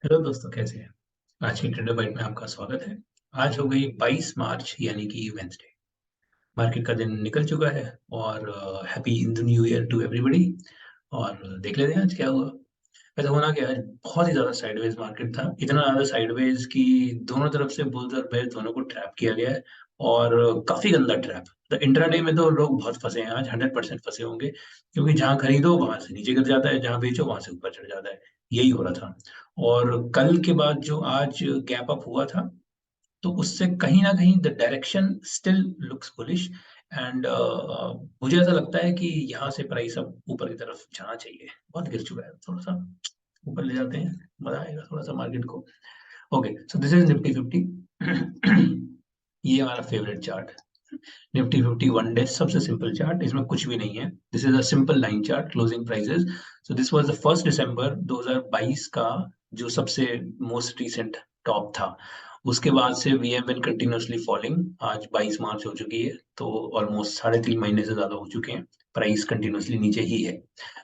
Hello दोस्तों, कैसे हैं। आज की ट्रेडर बाइट में आपका स्वागत है। आज हो गई 22 मार्च यानी कि वेंसडे। मार्केट का दिन निकल चुका है और happy in the new year to everybody. और देख लेते हैं आज क्या हुआ। वैसे होना क्या है, बहुत ही ज्यादा साइडवेज मार्केट था। इतना ज्यादा साइडवेज कि दोनों तरफ से बुल्स और बेयर्स दोनों को ट्रैप किया गया है। और काफी गंदा ट्रैप। द इंट्राडे में तो लोग बहुत फंसे हैं, आज 100% फंसे होंगे, क्योंकि जहां खरीदो वहां से नीचे गिर जाता है, जहां बेचो वहां से ऊपर चढ़ जाता है। यही हो रहा था। और कल के बाद जो आज गैप अप हुआ था, तो उससे कहीं ना कहीं the direction still looks bullish. And मुझे ऐसा लगता है कि यहाँ से प्राइस अब ऊपर की तरफ जाना चाहिए। बहुत गिर चुका है, थोड़ा सा ऊपर ले जाते हैं, मजा आएगा थोड़ा सा मार्केट को। Okay, so this is Nifty 50। ये हमारा favourite chart. Nifty 50 one day सबसे सिंपल चार्ट, इसमें कुछ भी नहीं है। This is a simple line chart, closing prices. So this was the 1 दिसंबर 2022 का जो सबसे मोस्ट रीसेंट टॉप था। उसके बाद से we have been continuously falling. आज 22 मार्च हो चुकी है, तो ऑलमोस्ट 3.5 महीने से ज्यादा हो चुके हैं। प्राइस कंटिन्यूअसली नीचे ही है।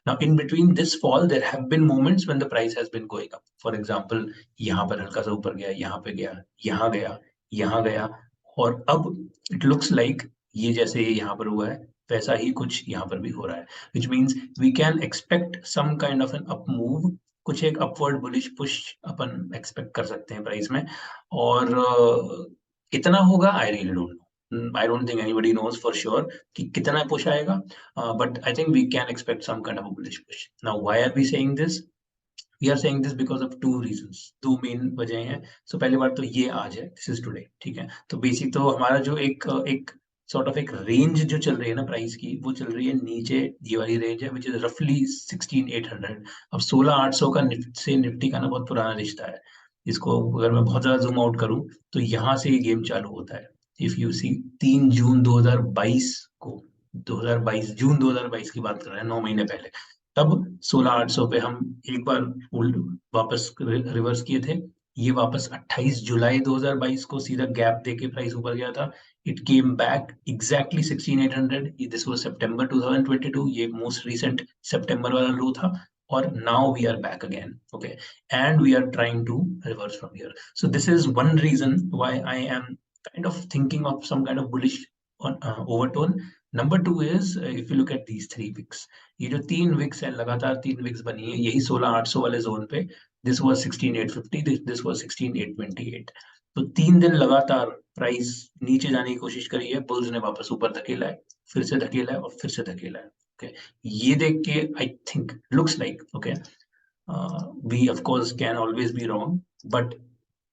Now in between this fall there have been moments when the price has been going up. For example, यहाँ पर हल्का सा ऊपर गया, यहाँ पे गया, यहाँ गया, यहाँ गया। और अब इट लुक्स लाइक ये जैसे ये यहाँ पर हुआ है, वैसा ही कुछ यहाँ पर भी हो रहा है। Which means we can expect some kind of an up move. कुछ एक अपवर्ड बुलिश पुश अपन एक्सपेक्ट कर सकते हैं प्राइस में। और कितना होगा, I really don't know. I don't think anybody knows for sure कि कितना पुश आएगा। But I think we can expect some kind of bullish push. Now why are we saying this? We are saying this because of two reasons. दो main वजह हैं। सो पहली बात तो ये आज है, दिस इज टुडे, ठीक है। तो बेसिक तो हमारा जो एक सॉर्ट ऑफ एक रेंज जो चल रही है ना प्राइस की, वो चल रही है नीचे। ये वाली रेंज है विच इज रफली 16,800। अब 16,800 का से निफ्टी का ना बहुत पुराना रिश्ता है। इसको अगर मैं बहुत ज्यादा जूम आउट करूं, तो यहाँ से ये गेम चालू होता है। इफ यू सी, 3 जून 2022 को, 2022 जून 2022 की बात कर रहे हैं, 9 महीने पहले। तब 16,800 पे हम एक बार उल्ट वापस रिवर्स किए थे। ये वापस 28 जुलाई 2022 को सीधा गैप देके प्राइस ऊपर गया था। It came back exactly 16,800। This was September 2022, ये मोस्ट रीसेंट सितंबर वाला लो था। और now we are back again, okay. And we are trying to reverse from here. So this is one reason why I am kind of thinking of some kind of bullish on overtone. Number two is, if you look at these 3 wicks, ये जो 3 Vicks है, लगातार 3 Vicks बनी है यही 16,800 वाले zone पे। This was 16,850, this was 16,828। तो 3 दिन लगातार प्राइस नीचे जाने की कोशिश करी है, बुल्स ने वापस ऊपर धकेला है, फिर से धकेला है और फिर से धकेला है। ओके, ये देख के I think looks like, okay, we of course can always be wrong, but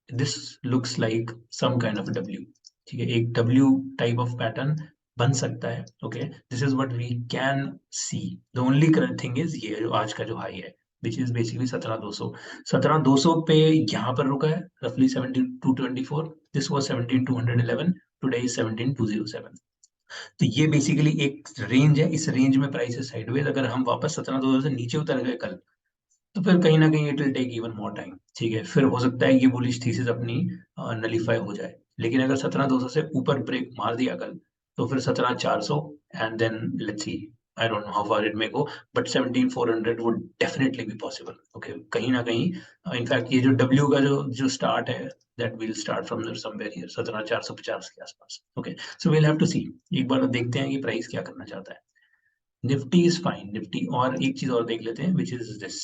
this looks like some kind of W. ठीक है, एक डब्ल्यू टाइप ऑफ पैटर्न बन सकता है। Okay, this is what we can see. The only current thing is ये जो आज का जो हाई है, विच इज बेसिकली 17,200। 17,200 पे यहाँ पर रुका है, रफली 17,224। This was 17,211, today is 17,207। तो ये बेसिकली एक रेंज है, इस रेंज में प्राइस है साइडवेज। अगर हम वापस 17,200 से नीचे उतर गए कल, तो फिर कहीं ना कहीं it will take even more time. ठीक है, फिर हो सकता है ये बुलिश थीसिस अपनी नलीफाई हो जाए। लेकिन अगर 17,200 से ऊपर ब्रेक मार दिया कल, तो फिर 17,400, and then let's see. I don't know how far it may go, but 17,400 would definitely be possible. Okay, कहीं ना कहीं इनफैक्ट ये जो डब्ल्यू का जो जो स्टार्ट है, that will start from somewhere here 17,450 के आसपास। Okay, so we'll have to see. एक बार देखते हैं कि प्राइस क्या करना चाहता है। Nifty is fine, Nifty. और एक चीज और देख लेते हैं, which is this,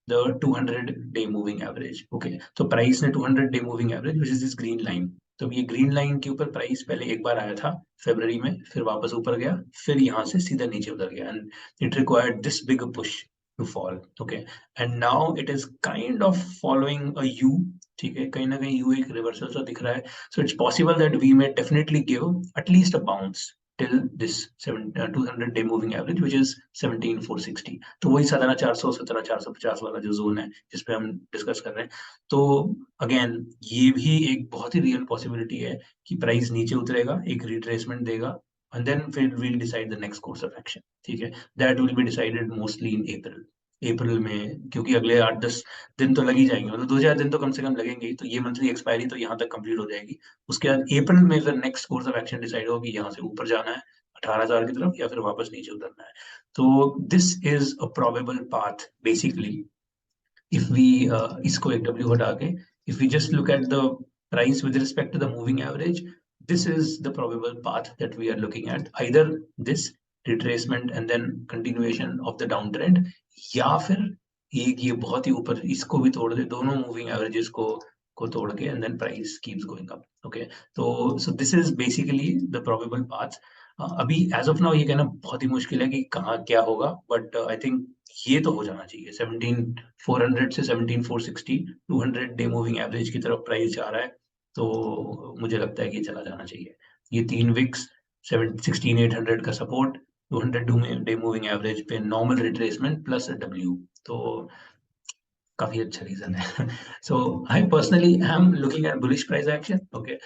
the 200-day moving average. Okay, तो प्राइस ने 200-day moving average, which is this green line। तो ये ग्रीन लाइन के ऊपर प्राइस पहले एक बार आया था फरवरी में, फिर वापस ऊपर गया, फिर यहाँ से सीधा नीचे उतर गया, and it required this big push to fall. Okay, and now it is kind of following a U. ठीक है, कहीं ना कहीं यू एक रिवर्सल सा दिख रहा है। So it's possible that we may definitely give at least a bounce till this 200-day moving average, which is 17,460। तो वही 17,400 17,450 वाला जो जोन है जिसपे हम डिस्कस कर रहे हैं। तो अगेन ये भी एक बहुत ही रियल पॉसिबिलिटी है कि प्राइस नीचे उतरेगा, एक रिट्रेसमेंट देगा, एंड देन फिर will decide the next course of action. ठीक है, that will be decided mostly in April. अप्रैल में, क्योंकि अगले 8-10 दिन तो लग ही जाएंगे, मतलब 2-4 दिन तो कम से कम लगेंगे ही। तो ये मंथली एक्सपायरी तो यहाँ तक कंप्लीट हो जाएगी। उसके बाद अप्रैल में फिर next course of action decide होगी, यहाँ से ऊपर जाना है 18,000 की तरफ या फिर वापस नीचे उतरना है। तो this is a probable path basically if we इसको एक W हटा के if we just look at the price with respect to the moving average, this is the probable path that we are looking at, either this retracement and then continuation of the downtrend, या फिर एक ये बहुत ही ऊपर इसको भी तोड़ दे, दोनों मूविंग एवरेजेस को तोड़ के and then price keeps going up. Okay, so this is basically the probable path. अभी एज ऑफ नाउ ये कहना बहुत ही मुश्किल है कि कहाँ क्या होगा, बट आई थिंक ये तो हो जाना चाहिए 17,400 से 17,460 200 डे मूविंग एवरेज की तरफ प्राइस जा रहा है, तो मुझे लगता है कि चला जाना चाहिए। ये 3 विक्स 16,800 का सपोर्ट, 200 डे मूविंग एवरेज पे नॉर्मल रिट्रेसमेंट प्लस डब्ल्यू, तो काफी अच्छा रीजन है। So I personally I am looking at bullish price action. Okay,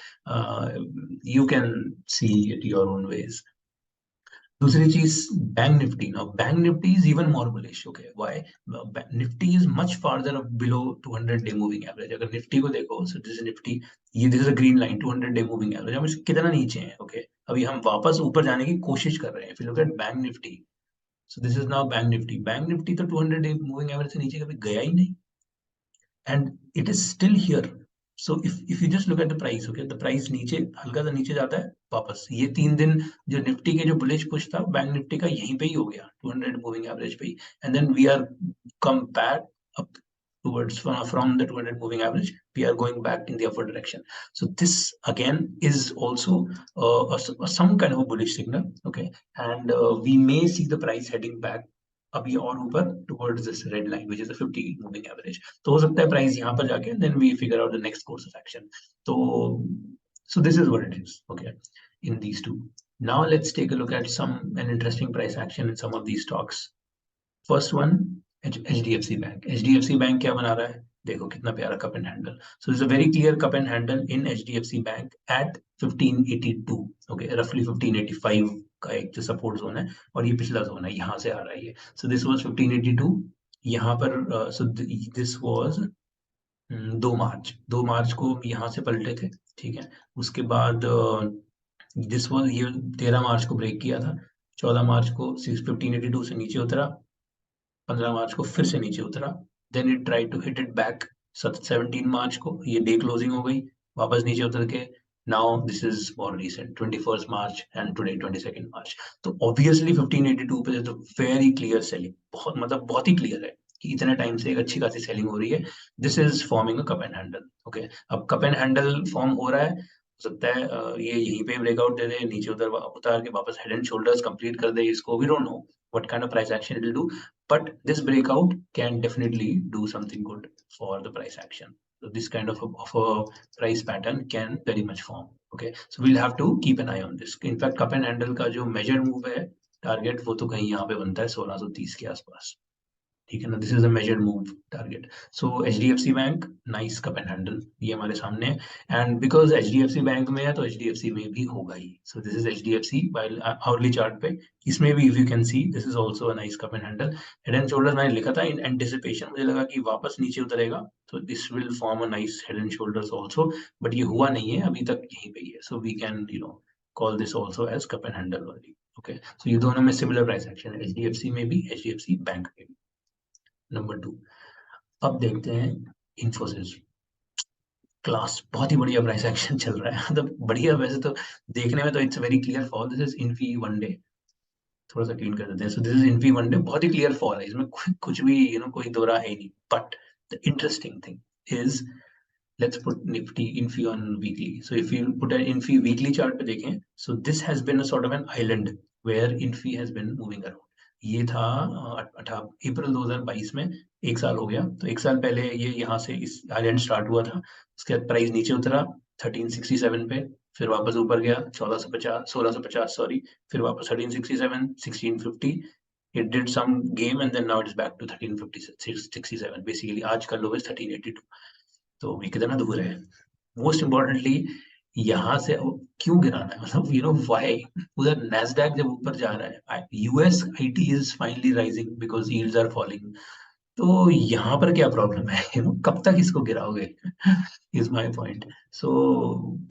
you can see it your own ways. दूसरी चीज bank Nifty. Now bank Nifty is even more bullish. Okay, why? Nifty is much farther below 200 day moving average. अगर निफ्टी को देखो, so this is Nifty, ये this is a green line 200 day moving average, हम इसके कितना नीचे हैं। ओके, अभी हम वापस ऊपर जाने की कोशिश कर रहे हैं। फिर look at bank Nifty, so this is now bank Nifty. Bank Nifty तो 200 डे मूविंग एवरेज से नीचे कभी गया ही नहीं, and it is still here. So if you just look at the price, okay, the price नीचे हल्का सा नीचे जाता है वापस। ये 3 दिन जो निफ्टी के जो बुलिश पुश था बैंक निफ्टी का यहीं पे ही हो गया 200 मूविंग एवरेज पे ही, and then we are come back up towards from the 200 moving average, we are going back in the upward direction. So this again is also some kind of a bullish signal. Okay, and we may see the price heading back अभी और ऊपर towards this red line which is a 50 moving average, तो हो सकता है price यहाँ पर जाके then we figure out the next course of action. तो so this is what it is. Okay, in these two. Now let's take a look at an interesting price action in some of these stocks. First one, HDFC Bank. HDFC Bank क्या बना रहा है? देखो कितना प्यारा cup and handle. So there's a very clear cup and handle in HDFC Bank at 1582. Okay, roughly 1585 का एक जो सपोर्ट जोन है, और ये पिछला जोन है, यहाँ से आ रहा है ये। So this was 1582, यहाँ पर so this was 2 मार्च को यहाँ से पलटे थे। ठीक है, उसके बाद दिस वाज ये 13 मार्च को ब्रेक किया था, 14 मार्च को 1582 से नीचे उतरा, 15 मार्च को फिर से नीचे उतरा, then it try to hit it back 17 March को, ये डे क्लोजिंग हो गई, वापस नीचे उतर के now this is more recent 21 March and today 22 मार्च। तो ऑब्वियसली 1582 पे तो वेरी क्लियर सेलिंग, बहुत मतलब बहुत ही क्लियर है कि इतने टाइम से एक अच्छी खासी सेलिंग हो रही है। This is forming a cup and handle. Okay, अब कप एंड हैंडल फॉर्म हो रहा है, हो सकता है ये यहीं पे ब्रेकआउट दे दे, नीचे उतार के वापस हेड एंड शोल्डर्स कंप्लीट कर दे इसको, we don't know what kind of price action it will do, but this breakout can definitely do something good for the price action. So this kind of a price pattern can very much form. Okay, so we'll have to keep an eye on this. In fact, cup and handle का जो measured move है target, वो तो कहीं यहाँ पे बनता है 1630 के आसपास। ठीक है ना, this is a measured move target. So HDFC bank nice cup and handle, ये हमारे सामने है, एंड बिकॉज HDFC बैंक में है तो HDFC में भी होगा ही। So this is HDFC while hourly chart पे, इसमें भी if you can see this is also a nice cup and handle. Head and shoulder मैंने लिखा था इन एंटिसिपेशन, मुझे लगा कि वापस नीचे उतरेगा, तो this will form a nice head and shoulders also, but ये हुआ नहीं है अभी तक, यहीं पे ही है। So we can call this also as cup and handle only. Okay, so ये दोनों में सिमिलर प्राइस एक्शन है, HDFC में भी, HDFC बैंक में भी। नंबर 2, अब देखते हैं इन्फोसिस। क्लास बहुत ही बढ़िया प्राइस एक्शन चल रहा है, मतलब बढ़िया, वैसे तो देखने में तो it's very clear fall. This is Infy one day, थोड़ा सा क्लीन कर देते हैं। सो this is Infy one day, बहुत ही क्लियर फॉल है, इसमें कुछ भी कोई दो राह है नहीं। But the interesting thing is, let's put Nifty Infi on weekly. So if you put an Infi weekly chart पे देखें, so this has been a sort of an island where Infi has been moving around. ये था अप्रैल 2022 में, एक साल हो गया। तो एक साल पहले ये यहाँ से इस आइलैंड स्टार्ट हुआ था, उसके बाद प्राइस नीचे उतरा 1367 पे, फिर वापस ऊपर गया 1650 सॉरी, फिर वापस 1367, 1650, it did some game and then now it's back to 1367 basically। आज का लो is 1382, तो ये कितना दूर है। मोस्ट इम्पोर्टेंटली यहाँ से क्यों गिराना है, मतलब व्हाई। उधर नैस्डैक जब ऊपर जा रहा है, US IT is finally rising because yields are falling, तो यहाँ पर क्या प्रॉब्लम है? कब तक इसको गिराओगे? Is my point. सो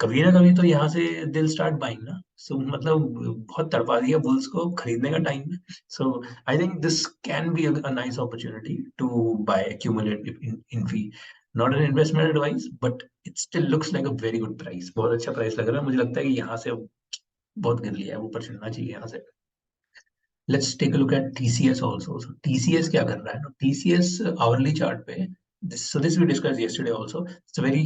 कभी ना कभी तो यहाँ से दिल स्टार्ट बाइंग ना। सो मतलब बहुत तड़पा दिया बुल्स को, खरीदने का टाइम है। So I think this can be a nice opportunity to buy accumulate Infy. Not an investment advice, but it still looks like a very good price. बहुत अच्छा प्राइस लग रहा है, मुझे लगता है कि यहाँ से बहुत गिर लिया है, ऊपर चढ़ना चाहिए यहाँ से। Let's take a look at TCS also. So TCS क्या कर रहा है ना? TCS hourly chart पे this we discussed yesterday also. It's a very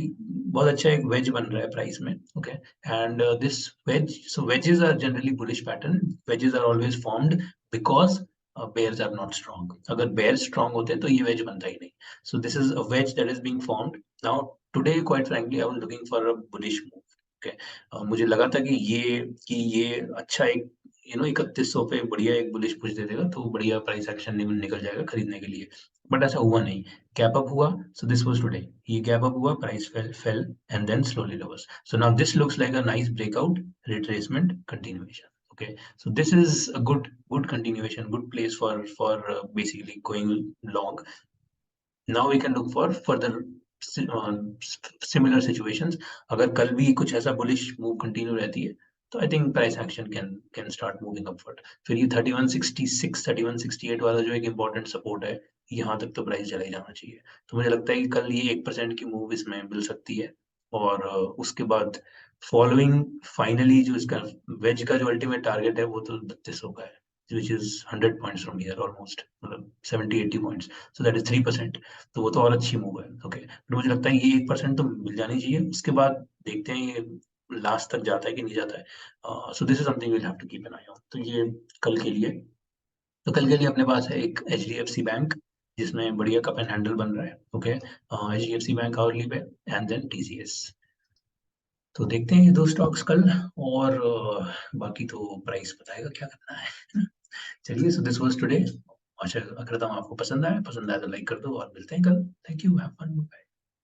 बहुत अच्छा एक wedge बन रहा है प्राइस में, okay? And this wedge, so wedges are generally bullish pattern. Wedges are always formed because bears are not strong. अगर bears strong होते तो ये wedge बनता ही नहीं. So this is a wedge that is being formed. Now today, quite frankly, I was looking for a bullish move. Okay? मुझे लगा था कि ये अच्छा एक 3100 पे बढ़िया एक बुलिश पुश दे देगा तो बढ़िया प्राइस एक्शन निकल जाएगा खरीदने के लिए। बट ऐसा हुआ नहीं। गैप अप हुआ, सो दिस वाज टुडे। ये गैप अप हुआ, price fell and then slowly reverse. So now this looks like a nice breakout, retracement, continuation. Okay, so this is a good continuation, good place for basically going long. Now we can look for further similar situations. अगर कल भी कुछ ऐसा bullish move continue रहती है तो I think price action can start moving upward. फिर ये 3166 3168 वाला जो एक important support है, यहाँ तक तो प्राइस चला ही जाना चाहिए। तो मुझे लगता है कि कल ये 1% की मूव इसमें मिल सकती है। और उसके बाद फॉलोइंग फाइनली जो इसका वेज का जो अल्टीमेट टारगेट है वो तो 3200 का है, which is 100 points from here almost, मतलब 70-80 points, so that is 3%। तो वो तो और अच्छी मूव है। ओके, बट मुझे लगता है ये 1% तो मिल जानी चाहिए। उसके बाद देखते हैं ये लास्ट तक जाता है कि नहीं जाता है। So this is something will have to keep an eye on. तो ये कल के लिए, तो कल के लिए अपने पास है एक HDFC बैंक जिसमें बढ़िया कप एंड हैंडल बन रहा है। ओके, HDFC बैंक आवरली पे, एंड देन TCS। तो देखते हैं ये दो स्टॉक्स कल। और बाकी तो प्राइस बताएगा क्या करना है। चलिए, सो दिस वाज टुडे। आशा करता हूँ आपको पसंद आया तो लाइक कर दो और मिलते हैं कल। Thank you, have fun, bye.